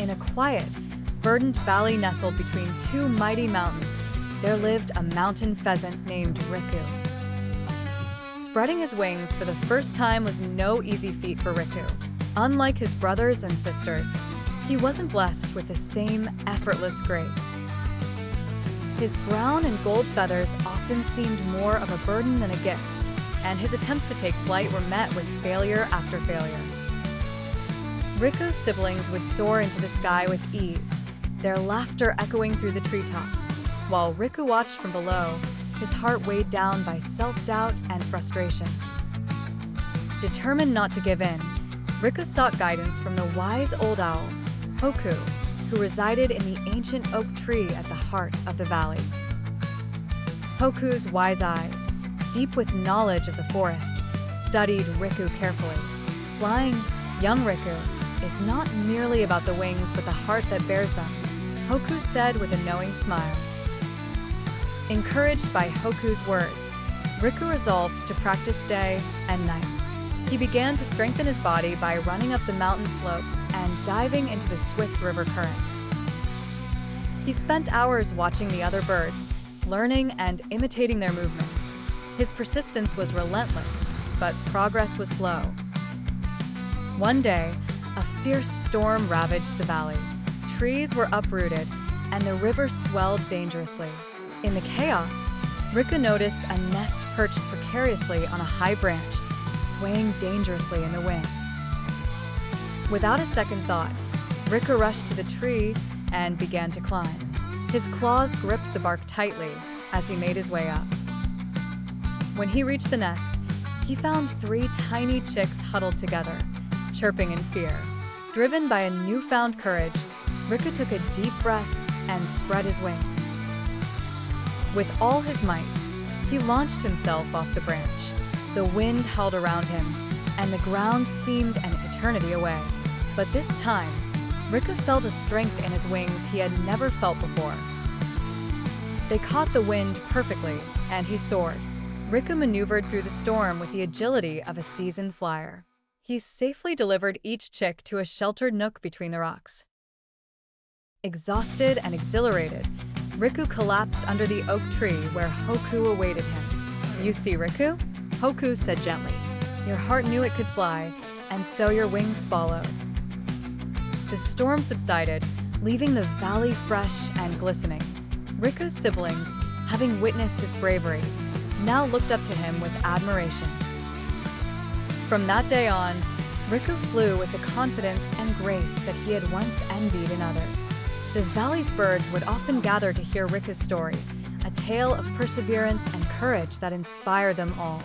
In a quiet, verdant valley nestled between two mighty mountains, there lived a mountain pheasant named Riku. Spreading his wings for the first time was no easy feat for Riku. Unlike his brothers and sisters, he wasn't blessed with the same effortless grace. His brown and gold feathers often seemed more of a burden than a gift, and his attempts to take flight were met with failure after failure. Riku's siblings would soar into the sky with ease, their laughter echoing through the treetops, while Riku watched from below, his heart weighed down by self-doubt and frustration. Determined not to give in, Riku sought guidance from the wise old owl, Hoku, who resided in the ancient oak tree at the heart of the valley. Hoku's wise eyes, deep with knowledge of the forest, studied Riku carefully. Flying, young Riku, is not merely about the wings but the heart that bears them, Hoku said with a knowing smile. Encouraged by Hoku's words, Riku resolved to practice day and night. He began to strengthen his body by running up the mountain slopes and diving into the swift river currents. He spent hours watching the other birds, learning and imitating their movements. His persistence was relentless, but progress was slow. One day, a fierce storm ravaged the valley. Trees were uprooted, and the river swelled dangerously. In the chaos, Riku noticed a nest perched precariously on a high branch, swaying dangerously in the wind. Without a second thought, Riku rushed to the tree and began to climb. His claws gripped the bark tightly as he made his way up. When he reached the nest, he found 3 tiny chicks huddled together, chirping in fear. Driven by a newfound courage, Riku took a deep breath and spread his wings. With all his might, he launched himself off the branch. The wind howled around him, and the ground seemed an eternity away. But this time, Riku felt a strength in his wings he had never felt before. They caught the wind perfectly, and he soared. Riku maneuvered through the storm with the agility of a seasoned flyer. He safely delivered each chick to a sheltered nook between the rocks. Exhausted and exhilarated, Riku collapsed under the oak tree where Hoku awaited him. "You see, Riku?" Hoku said gently. "Your heart knew it could fly, and so your wings followed." The storm subsided, leaving the valley fresh and glistening. Riku's siblings, having witnessed his bravery, now looked up to him with admiration. From that day on, Riku flew with the confidence and grace that he had once envied in others. The valley's birds would often gather to hear Riku's story, a tale of perseverance and courage that inspired them all.